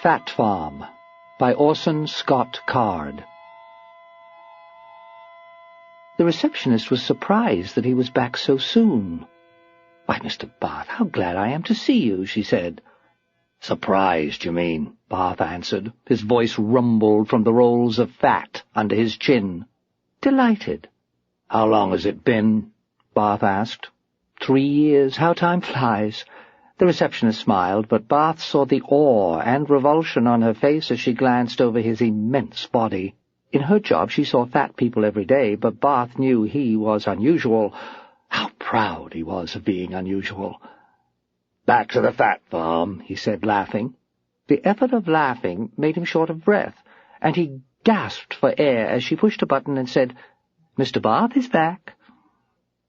Fat Farm by Orson Scott Card. The receptionist was surprised that he was back so soon. "Why, Mr. Barth, how glad I am to see you," she said. "Surprised, you mean," Barth answered. His voice rumbled from the rolls of fat under his chin. "Delighted." "How long has it been?" Barth asked. 3 years. How time flies." The receptionist smiled, but Barth saw the awe and revulsion on her face as she glanced over his immense body. In her job she saw fat people every day, but Barth knew he was unusual. How proud he was of being unusual. "Back to the Fat Farm," he said, laughing. The effort of laughing made him short of breath, and he gasped for air as she pushed a button and said, "Mr. Barth is back."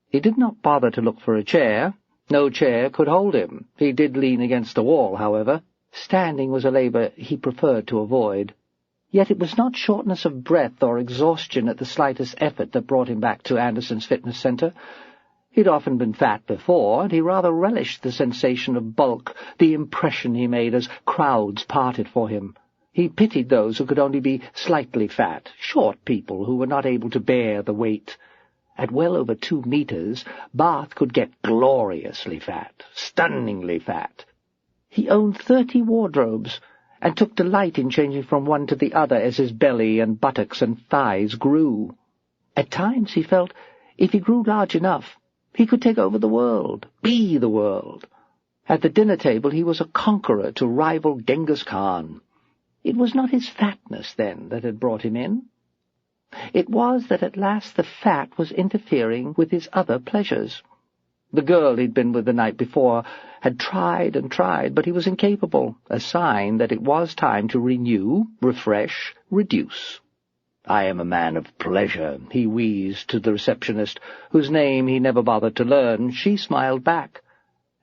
He did not bother to look for a chair. No chair could hold him. He did lean against the wall, however. Standing was a labour he preferred to avoid. Yet it was not shortness of breath or exhaustion at the slightest effort that brought him back to Anderson's fitness centre. He'd often been fat before, and he rather relished the sensation of bulk, the impression he made as crowds parted for him. He pitied those who could only be slightly fat, short people who were not able to bear the weight. At well over 2 meters, Barth could get gloriously fat, stunningly fat. He owned 30 wardrobes, and took delight in changing from one to the other as his belly and buttocks and thighs grew. At times he felt, if he grew large enough, he could take over the world, be the world. At the dinner table he was a conqueror to rival Genghis Khan. It was not his fatness, then, that had brought him in. It was that at last the fat was interfering with his other pleasures. The girl he'd been with the night before had tried and tried, but he was incapable, a sign that it was time to renew, refresh, reduce. "I am a man of pleasure," he wheezed to the receptionist, whose name he never bothered to learn. She smiled back.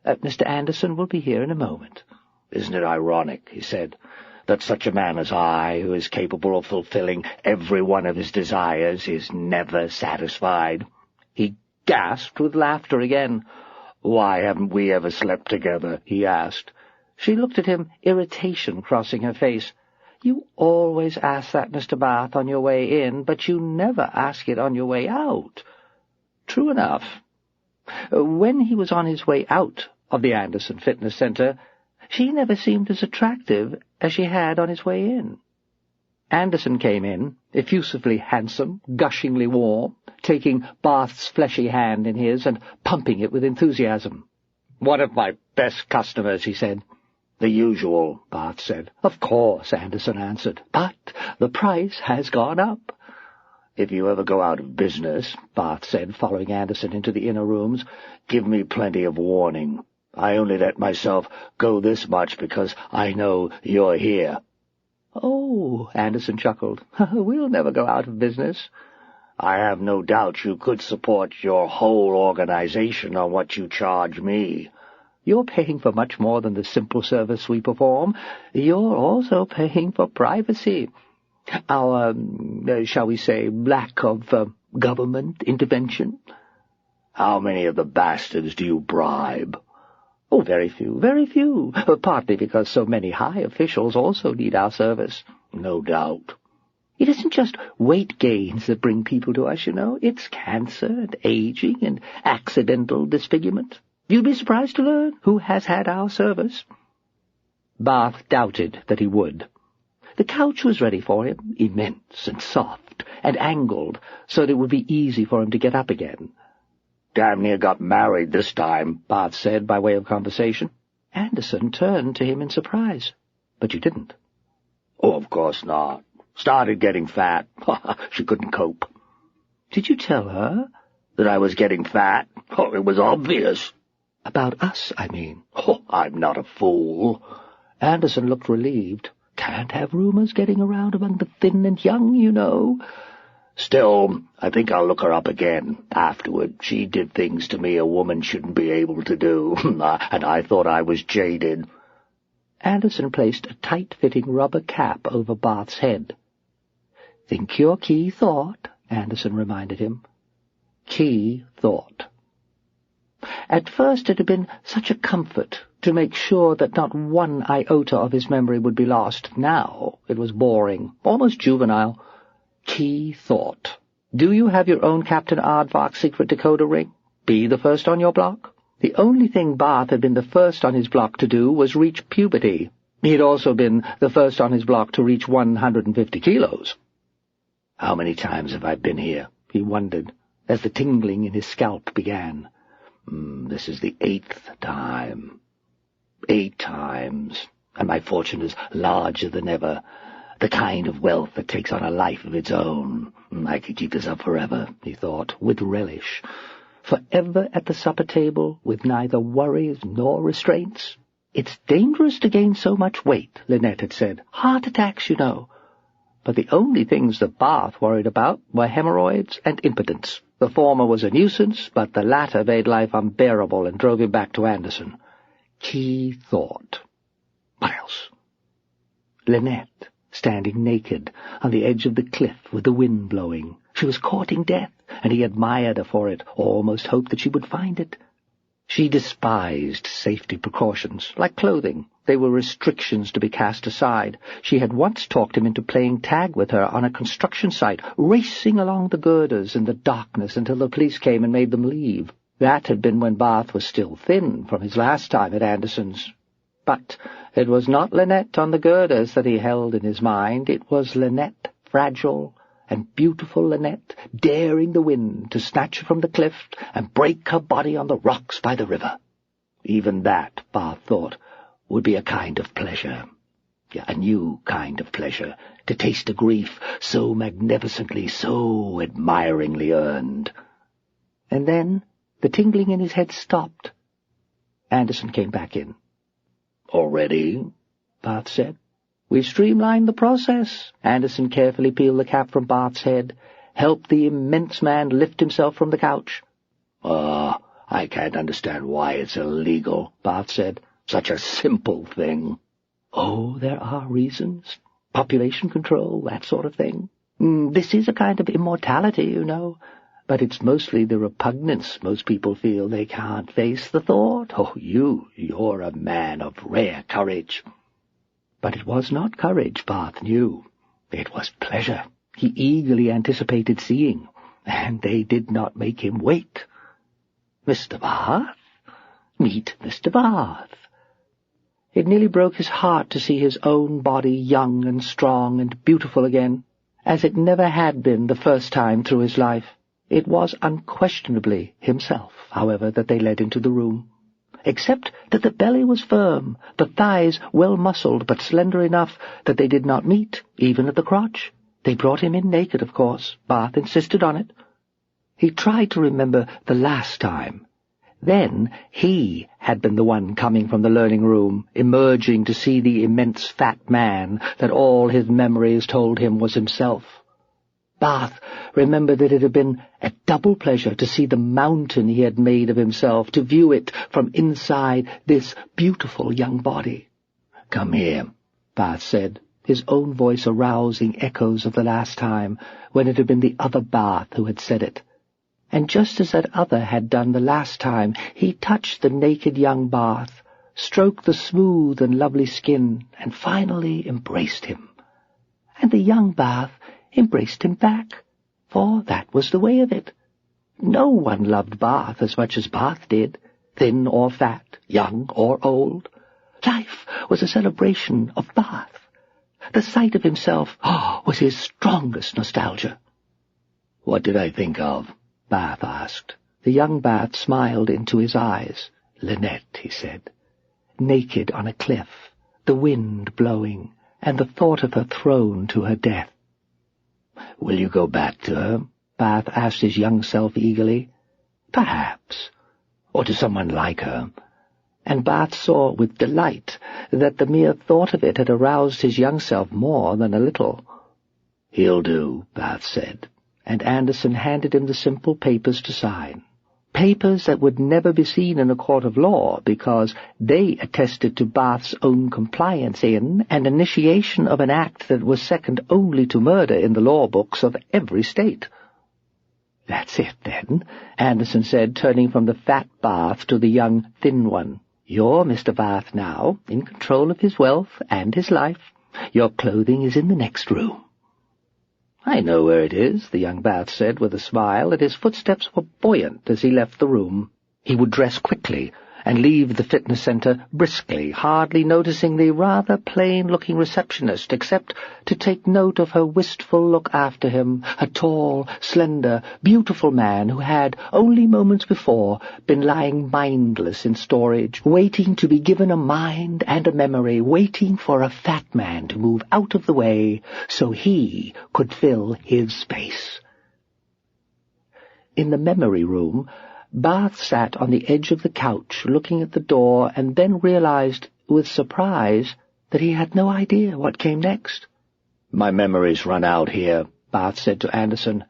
"Mr. Anderson will be here in a moment." "Isn't it ironic," he said, "that such a man as I, who is capable of fulfilling every one of his desires, is never satisfied?" He gasped with laughter again. "Why haven't we ever slept together?" he asked. She looked at him, irritation crossing her face. "You always ask that, Mr. Barth, on your way in, but you never ask it on your way out." True enough. When he was on his way out of the Anderson Fitness Center, she never seemed as attractive as she had on his way in. Anderson came in, effusively handsome, gushingly warm, taking Barth's fleshy hand in his and pumping it with enthusiasm. "One of my best customers," he said. "The usual," Barth said. "Of course," Anderson answered, "but the price has gone up." "If you ever go out of business," Barth said, following Anderson into the inner rooms, "give me plenty of warning. I only let myself go this much because I know you're here." "Oh," Anderson chuckled, "we'll never go out of business." "I have no doubt you could support your whole organization on what you charge me." "You're paying for much more than the simple service we perform. You're also paying for privacy. Our, shall we say, lack of government intervention." "How many of the bastards do you bribe?" "Oh, very few, very few, partly because so many high officials also need our service." "No doubt." "It isn't just weight gains that bring people to us, you know. It's cancer and aging and accidental disfigurement. You'd be surprised to learn who has had our service." Barth doubted that he would. The couch was ready for him, immense and soft and angled, so that it would be easy for him to get up again. "Damn near got married this time," Barth said by way of conversation. Anderson turned to him in surprise. "But you didn't." "Oh, of course not. Started getting fat. She couldn't cope." "Did you tell her?" "That I was getting fat? Oh, it was obvious." "About us, I mean." "Oh, I'm not a fool." Anderson looked relieved. "Can't have rumours getting around among the thin and young, you know." "Still, I think I'll look her up again afterward. She did things to me a woman shouldn't be able to do, and I thought I was jaded." Anderson placed a tight-fitting rubber cap over Barth's head. "Think your key thought," Anderson reminded him. Key thought. At first it had been such a comfort to make sure that not one iota of his memory would be lost. Now it was boring, almost juvenile. Key thought. Do you have your own Captain Aardvark's secret decoder ring? Be the first on your block? The only thing Barth had been the first on his block to do was reach puberty. He'd also been the first on his block to reach 150 kilos. "How many times have I been here?" he wondered, as the tingling in his scalp began. This is the 8th time. 8 times, and my fortune is larger than ever, the kind of wealth that takes on a life of its own. I could keep this up forever, he thought, with relish. Forever at the supper table, with neither worries nor restraints. "It's dangerous to gain so much weight," Lynette had said. "Heart attacks, you know." But the only things that Barth worried about were hemorrhoids and impotence. The former was a nuisance, but the latter made life unbearable and drove him back to Anderson. Key thought. What else? Lynette, standing naked on the edge of the cliff with the wind blowing. She was courting death, and he admired her for it, almost hoped that she would find it. She despised safety precautions, like clothing. They were restrictions to be cast aside. She had once talked him into playing tag with her on a construction site, racing along the girders in the darkness until the police came and made them leave. That had been when Barth was still thin from his last time at Anderson's. But it was not Lynette on the girders that he held in his mind. It was Lynette, fragile and beautiful Lynette, daring the wind to snatch her from the cliff and break her body on the rocks by the river. Even that, Barth thought, would be a kind of pleasure. A new kind of pleasure, to taste a grief so magnificently, so admiringly earned. And then the tingling in his head stopped. Anderson came back in. "Already?" Barth said. "We've streamlined the process." Anderson carefully peeled the cap from Barth's head, helped the immense man lift himself from the couch. I can't understand why it's illegal," Barth said. "Such a simple thing." "Oh, there are reasons. Population control, that sort of thing. This is a kind of immortality, you know. But it's mostly the repugnance most people feel. They can't face the thought. Oh, you're a man of rare courage." But it was not courage, Barth knew. It was pleasure. He eagerly anticipated seeing, and they did not make him wait. "Mr. Barth? Meet Mr. Barth." It nearly broke his heart to see his own body young and strong and beautiful again, as it never had been the first time through his life. It was unquestionably himself, however, that they led into the room. Except that the belly was firm, the thighs well-muscled but slender enough that they did not meet, even at the crotch. They brought him in naked, of course. Barth insisted on it. He tried to remember the last time. Then he had been the one coming from the learning room, emerging to see the immense fat man that all his memories told him was himself. Barth remembered that it had been a double pleasure to see the mountain he had made of himself, to view it from inside this beautiful young body. "Come here," Barth said, his own voice arousing echoes of the last time, when it had been the other Barth who had said it. And just as that other had done the last time, he touched the naked young Barth, stroked the smooth and lovely skin, and finally embraced him. And the young Barth embraced him back, for that was the way of it. No one loved Barth as much as Barth did, thin or fat, young or old. Life was a celebration of Barth. The sight of himself was his strongest nostalgia. "What did I think of?" Barth asked. The young Barth smiled into his eyes. "Lynette," he said, naked on a cliff, the wind blowing, and the thought of her thrown to her death. "Will you go back to her?" Barth asked his young self eagerly. "Perhaps. Or to someone like her." And Barth saw with delight that the mere thought of it had aroused his young self more than a little. "He'll do," Barth said, and Anderson handed him the simple papers to sign. Papers that would never be seen in a court of law, because they attested to Barth's own compliance in and initiation of an act that was second only to murder in the law books of every state. "That's it, then," Anderson said, turning from the fat Barth to the young, thin one. You're Mr. Barth now, in control of his wealth and his life. Your clothing is in the next room." "I know where it is," the young Barth said with a smile, and his footsteps were buoyant as he left the room. He would dress quickly and leave the fitness centre briskly, hardly noticing the rather plain-looking receptionist, except to take note of her wistful look after him, a tall, slender, beautiful man who had, only moments before, been lying mindless in storage, waiting to be given a mind and a memory, waiting for a fat man to move out of the way so he could fill his space. In the memory room, Barth sat on the edge of the couch, looking at the door, and then realized, with surprise, that he had no idea what came next. "My memory's run out here," Barth said to Anderson.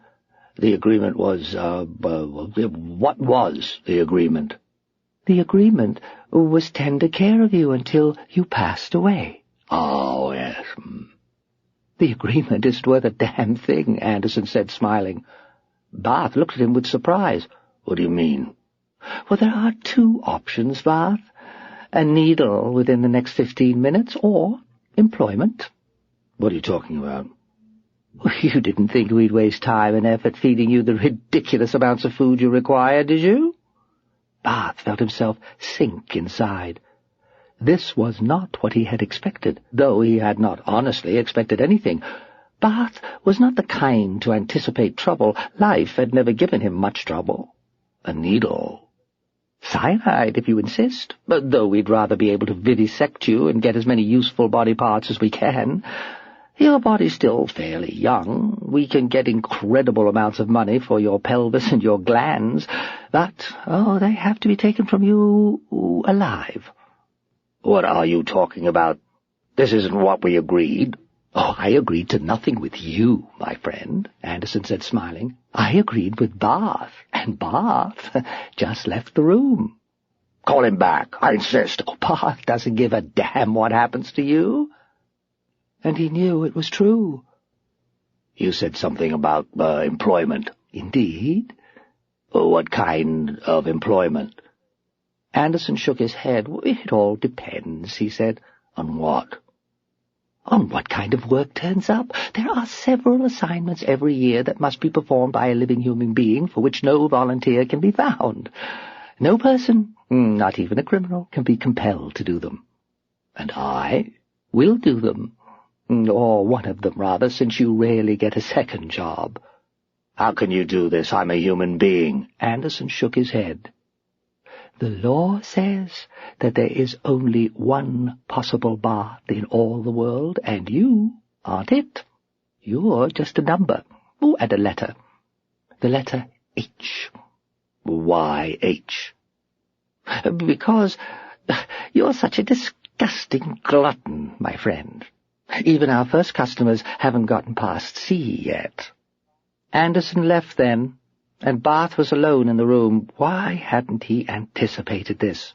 "The agreement was, what was the agreement?" "The agreement was tender care of you until you passed away." "Oh, yes." "The agreement isn't worth a damn thing," Anderson said, smiling. Barth looked at him with surprise. "What do you mean?" "Well, there are two options, Barth. A needle within the next 15 minutes, or employment." "What are you talking about?" "You didn't think we'd waste time and effort feeding you the ridiculous amounts of food you require, did you?" Barth felt himself sink inside. This was not what he had expected, though he had not honestly expected anything. Barth was not the kind to anticipate trouble. Life had never given him much trouble. A needle. Cyanide, if you insist, but though we'd rather be able to vivisect you and get as many useful body parts as we can. Your body's still fairly young. We can get incredible amounts of money for your pelvis and your glands, but, they have to be taken from you alive." "What are you talking about? This isn't what we agreed." "Oh, I agreed to nothing with you, my friend," Anderson said, smiling. "I agreed with Barth, and Barth just left the room." "Call him back, I insist." "Oh, Barth doesn't give a damn what happens to you." And he knew it was true. "You said something about employment." "Indeed." "What kind of employment?" Anderson shook his head. "It all depends," he said. "On what?" "On what kind of work turns up. There are several assignments every year that must be performed by a living human being for which no volunteer can be found. No person, not even a criminal, can be compelled to do them. And I will do them. Or one of them, rather, since you rarely get a second job." "How can you do this? I'm a human being." Anderson shook his head. "The law says that there is only one possible Barth in all the world, and you aren't it. You're just a number, and a letter. The letter H." "Why H?" "Because you're such a disgusting glutton, my friend. Even our first customers haven't gotten past C yet." Anderson left then, and Barth was alone in the room. Why hadn't he anticipated this?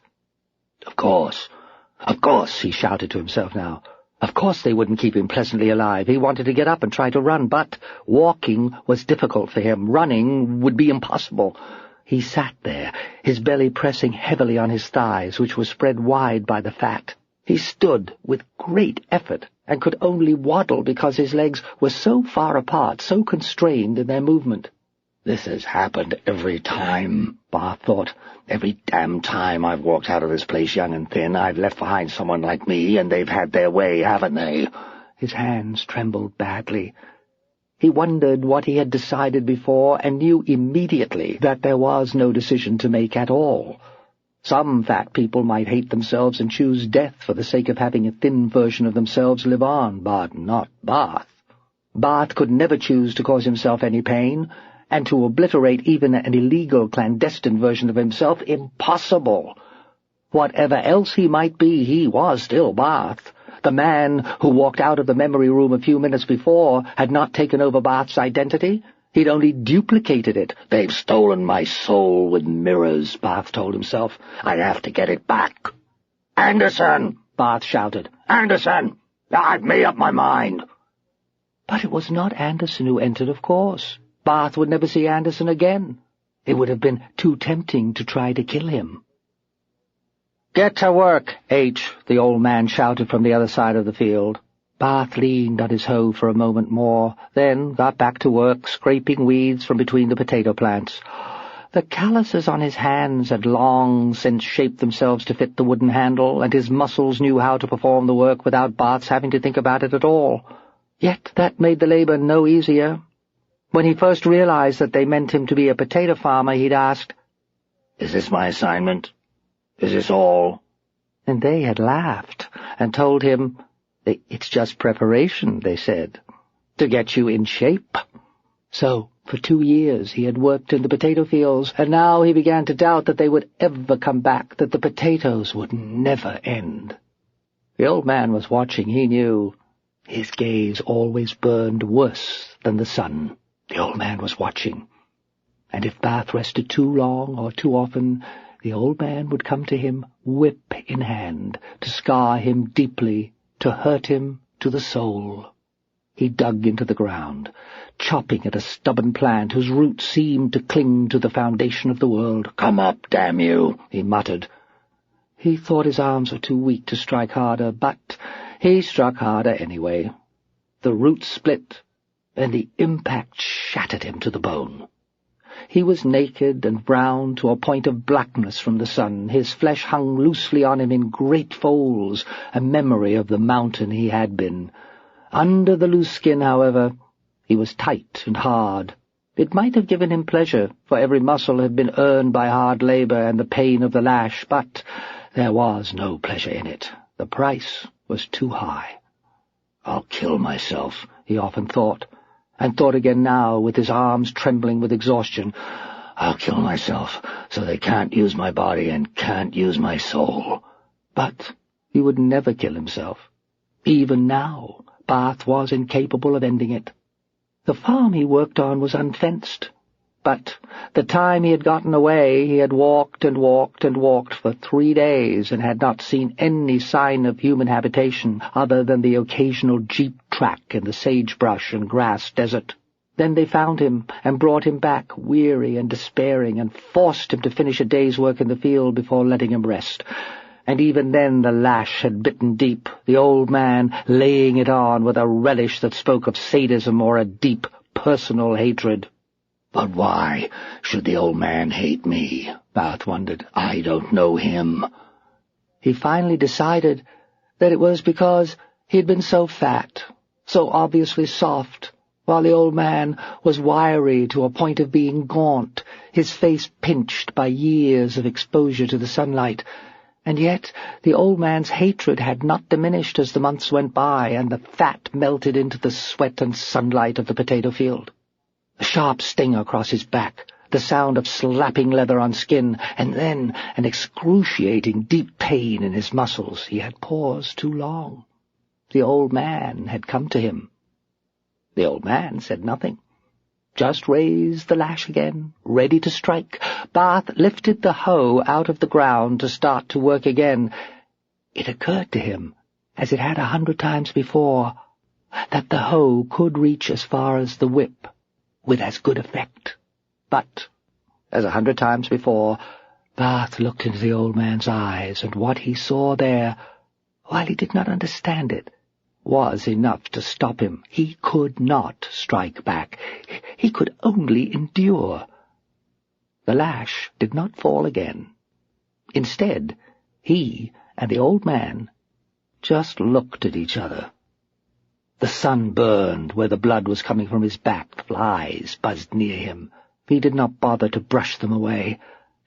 Of course, he shouted to himself now. Of course they wouldn't keep him pleasantly alive. He wanted to get up and try to run, but walking was difficult for him. Running would be impossible. He sat there, his belly pressing heavily on his thighs, which were spread wide by the fat. He stood with great effort, and could only waddle because his legs were so far apart, so constrained in their movement. "This has happened every time," Barth thought. "Every damn time I've walked out of this place young and thin, I've left behind someone like me, and they've had their way, haven't they?" His hands trembled badly. He wondered what he had decided before, and knew immediately that there was no decision to make at all. Some fat people might hate themselves and choose death for the sake of having a thin version of themselves live on, but not Barth. Barth could never choose to cause himself any pain, and to obliterate even an illegal, clandestine version of himself, impossible. Whatever else he might be, he was still Barth. The man who walked out of the memory room a few minutes before had not taken over Barth's identity. He'd only duplicated it. "They've stolen my soul with mirrors," Barth told himself. "I have to get it back." "Anderson!" Barth shouted. "Anderson! I've made up my mind." But it was not Anderson who entered, of course. Barth would never see Anderson again. It would have been too tempting to try to kill him. "Get to work, H," the old man shouted from the other side of the field. Barth leaned on his hoe for a moment more, then got back to work, scraping weeds from between the potato plants. The calluses on his hands had long since shaped themselves to fit the wooden handle, and his muscles knew how to perform the work without Barth's having to think about it at all. Yet that made the labor no easier. When he first realized that they meant him to be a potato farmer, he'd asked, "Is this my assignment? Is this all?" And they had laughed and told him, "It's just preparation," they said, "to get you in shape." So, for 2 years he had worked in the potato fields, and now he began to doubt that they would ever come back, that the potatoes would never end. The old man was watching, he knew. His gaze always burned worse than the sun. The old man was watching. And if Barth rested too long or too often, the old man would come to him, whip in hand, to scar him deeply, to hurt him to the soul. He dug into the ground, chopping at a stubborn plant whose roots seemed to cling to the foundation of the world. "Come up, damn you," he muttered. He thought his arms were too weak to strike harder, but he struck harder anyway. The roots split, and the impact shattered him to the bone. He was naked and brown to a point of blackness from the sun. His flesh hung loosely on him in great folds, a memory of the mountain he had been. Under the loose skin, however, he was tight and hard. It might have given him pleasure, for every muscle had been earned by hard labor and the pain of the lash, but there was no pleasure in it. The price was too high. "I'll kill myself," he often thought, and thought again now, with his arms trembling with exhaustion. "I'll kill myself, so they can't use my body and can't use my soul." But he would never kill himself. Even now, Barth was incapable of ending it. The farm he worked on was unfenced, but the time he had gotten away he had walked and walked and walked for 3 days and had not seen any sign of human habitation other than the occasional jeep track in the sagebrush and grass desert. Then they found him and brought him back, weary and despairing, and forced him to finish a day's work in the field before letting him rest. And even then the lash had bitten deep, the old man laying it on with a relish that spoke of sadism or a deep personal hatred. "But why should the old man hate me?" Barth wondered. "I don't know him." He finally decided that it was because he had been so fat, so obviously soft, while the old man was wiry to a point of being gaunt, his face pinched by years of exposure to the sunlight. And yet the old man's hatred had not diminished as the months went by and the fat melted into the sweat and sunlight of the potato field. A sharp sting across his back, the sound of slapping leather on skin, and then an excruciating deep pain in his muscles. He had paused too long. The old man had come to him. The old man said nothing, just raised the lash again, ready to strike. Barth lifted the hoe out of the ground to start to work again. It occurred to him, as it had 100 times before, that the hoe could reach as far as the whip, with as good effect. But, as 100 times before, Barth looked into the old man's eyes, and what he saw there, while he did not understand it, was enough to stop him. He could not strike back. He could only endure. The lash did not fall again. Instead, he and the old man just looked at each other. The sun burned where the blood was coming from his back. Flies buzzed near him. He did not bother to brush them away.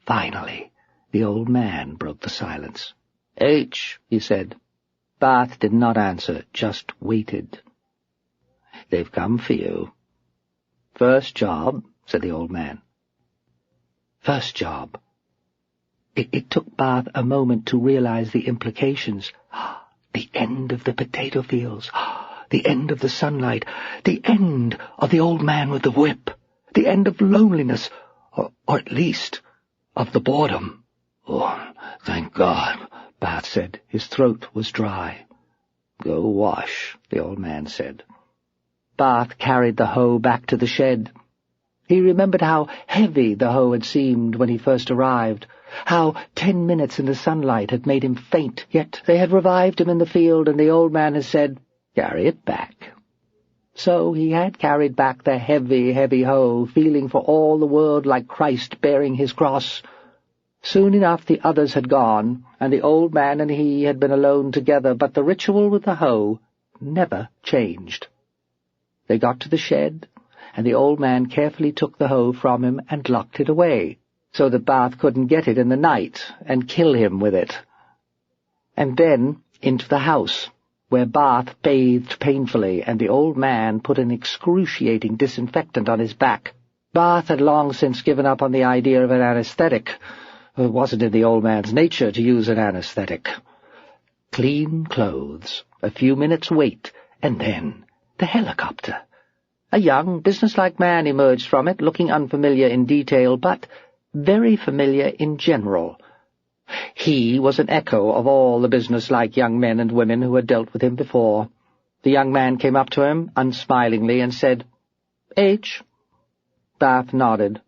Finally, the old man broke the silence. "H," he said. Barth did not answer, just waited. "They've come for you." "First job," said the old man. First job. It took Barth a moment to realize the implications. The end of the potato fields. The end of the sunlight. The end of the old man with the whip. The end of loneliness, or at least of the boredom. "Oh, thank God," Barth said. His throat was dry. "Go wash," the old man said. Barth carried the hoe back to the shed. He remembered how heavy the hoe had seemed when he first arrived, how 10 minutes in the sunlight had made him faint, yet they had revived him in the field, and the old man had said, "Carry it back." So he had carried back the heavy, heavy hoe, feeling for all the world like Christ bearing his cross. Soon enough the others had gone, and the old man and he had been alone together, but the ritual with the hoe never changed. They got to the shed, and the old man carefully took the hoe from him and locked it away, so that Barth couldn't get it in the night and kill him with it. And then into the house, where Barth bathed painfully, and the old man put an excruciating disinfectant on his back. Barth had long since given up on the idea of an anesthetic. It wasn't in the old man's nature to use an anesthetic. Clean clothes, a few minutes' wait, and then the helicopter. A young, businesslike man emerged from it, looking unfamiliar in detail, but very familiar in general. He was an echo of all the businesslike young men and women who had dealt with him before. The young man came up to him, unsmilingly, and said, "H." Barth nodded.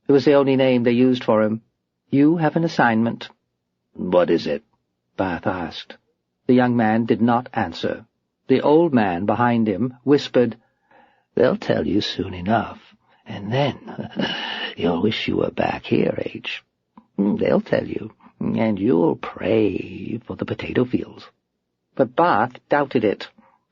It was the only name they used for him. "You have an assignment." "What is it?" Barth asked. The young man did not answer. The old man behind him whispered, "They'll tell you soon enough, and then you'll wish you were back here, H. They'll tell you, and you'll pray for the potato fields." But Barth doubted it.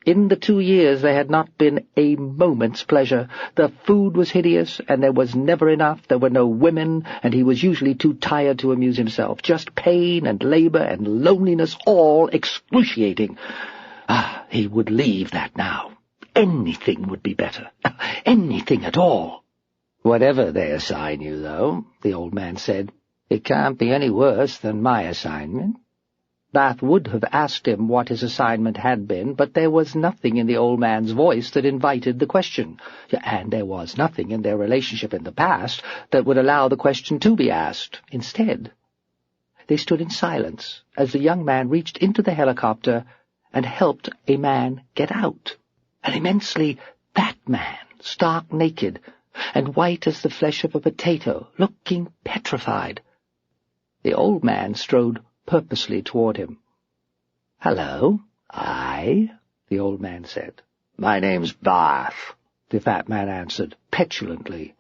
In the 2 years there had not been a moment's pleasure. The food was hideous, and there was never enough. There were no women, and he was usually too tired to amuse himself. Just pain and labor and loneliness, all excruciating. He would leave that now. Anything would be better. Anything at all. "Whatever they assign you, though," the old man said, "it can't be any worse than my assignment." Barth would have asked him what his assignment had been, but there was nothing in the old man's voice that invited the question, and there was nothing in their relationship in the past that would allow the question to be asked. Instead, they stood in silence as the young man reached into the helicopter and helped a man get out. An immensely fat man, stark naked, and white as the flesh of a potato, looking petrified. The old man strode purposely toward him. "Hello, the old man said. "My name's Barth," the fat man answered, petulantly.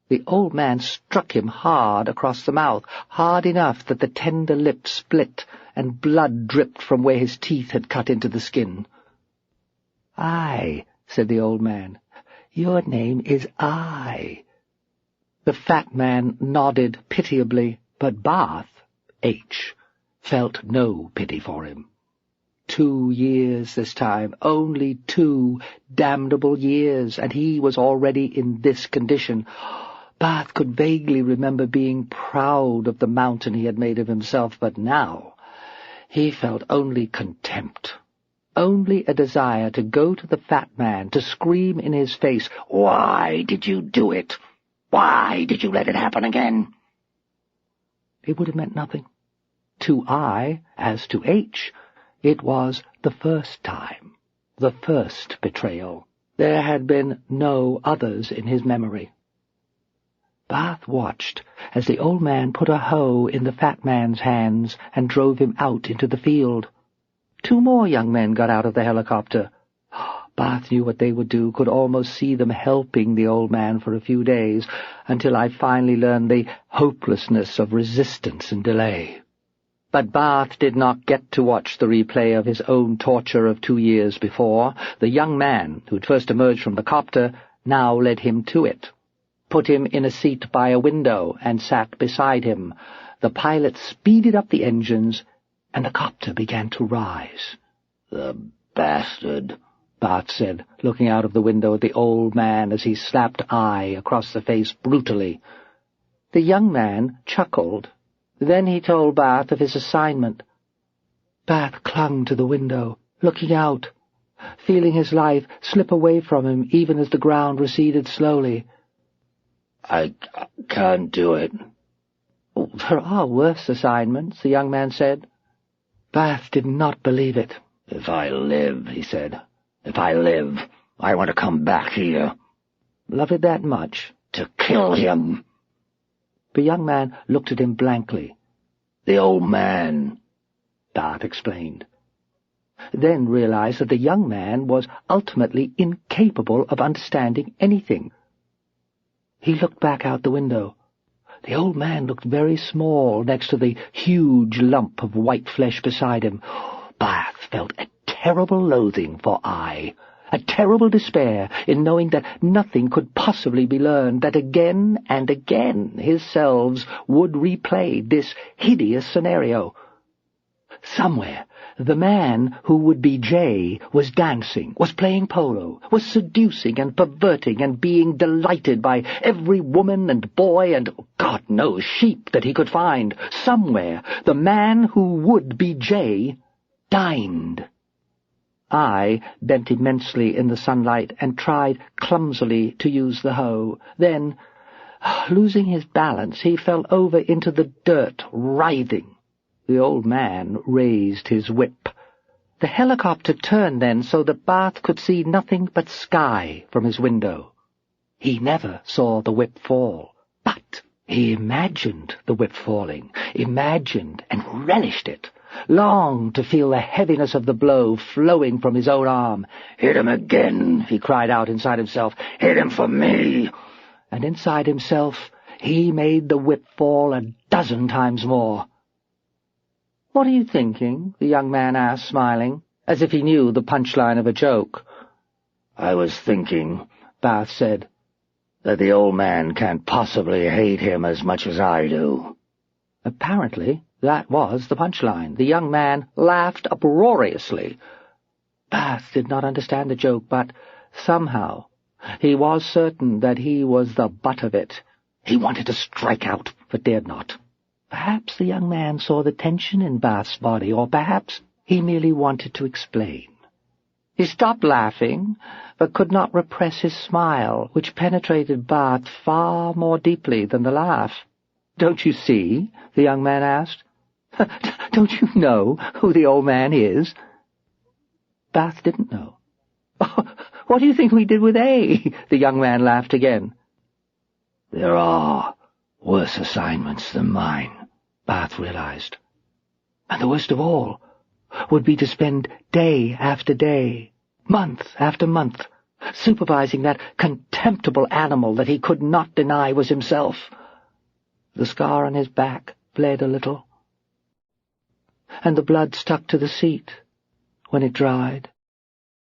The old man struck him hard across the mouth, hard enough that the tender lip split, and blood dripped from where his teeth had cut into the skin. "Aye," said the old man. "Your name is I." The fat man nodded pitiably, but Barth, H., felt no pity for him. 2 years this time, only 2 damnable years, and he was already in this condition. Barth could vaguely remember being proud of the mountain he had made of himself, but now he felt only contempt, only a desire to go to the fat man, to scream in his face, "Why did you do it? Why did you let it happen again?" It would have meant nothing. To I, as to H, it was the first time, the first betrayal. There had been no others in his memory. Barth watched as the old man put a hoe in the fat man's hands and drove him out into the field. 2 more young men got out of the helicopter. Barth knew what they would do, could almost see them helping the old man for a few days, until I finally learned the hopelessness of resistance and delay. But Barth did not get to watch the replay of his own torture of 2 years before. The young man, who had first emerged from the copter, now led him to it, put him in a seat by a window, and sat beside him. The pilot speeded up the engines, and the copter began to rise. "The bastard," Barth said, looking out of the window at the old man as he slapped I across the face brutally. The young man chuckled. Then he told Barth of his assignment. Barth clung to the window, looking out, feeling his life slip away from him even as the ground receded slowly. I can't do it." "There are worse assignments," the young man said. Barth did not believe it. "If I live," he said, "if I live, I want to come back here." "Love it that much?" to kill him." The young man looked at him blankly. "The old man," Barth explained, then realized that the young man was ultimately incapable of understanding anything. He looked back out the window. The old man looked very small next to the huge lump of white flesh beside him. Barth felt a terrible loathing for I, a terrible despair in knowing that nothing could possibly be learned, that again and again his selves would replay this hideous scenario. Somewhere, the man who would be Jay was dancing, was playing polo, was seducing and perverting and being delighted by every woman and boy and God knows sheep that he could find. Somewhere, the man who would be Jay dined. I bent immensely in the sunlight and tried clumsily to use the hoe. Then, losing his balance, he fell over into the dirt, writhing. The old man raised his whip. The helicopter turned then so that Barth could see nothing but sky from his window. He never saw the whip fall, but he imagined the whip falling, imagined and relished it, longed to feel the heaviness of the blow flowing from his own arm. "Hit him again," he cried out inside himself. "Hit him for me." And inside himself he made the whip fall 12 times more. "What are you thinking?" the young man asked, smiling, as if he knew the punchline of a joke. "I was thinking," Barth said, "that the old man can't possibly hate him as much as I do." Apparently, that was the punchline. The young man laughed uproariously. Barth did not understand the joke, but somehow he was certain that he was the butt of it. He wanted to strike out, but dared not. Perhaps the young man saw the tension in Barth's body, or perhaps he merely wanted to explain. He stopped laughing, but could not repress his smile, which penetrated Barth far more deeply than the laugh. "Don't you see?" the young man asked. "Don't you know who the old man is?" Barth didn't know. "Oh, what do you think we did with A?" the young man laughed again. "There are worse assignments than mine," Barth realized. And the worst of all would be to spend day after day, month after month, supervising that contemptible animal that he could not deny was himself. The scar on his back bled a little, and the blood stuck to the seat. When it dried,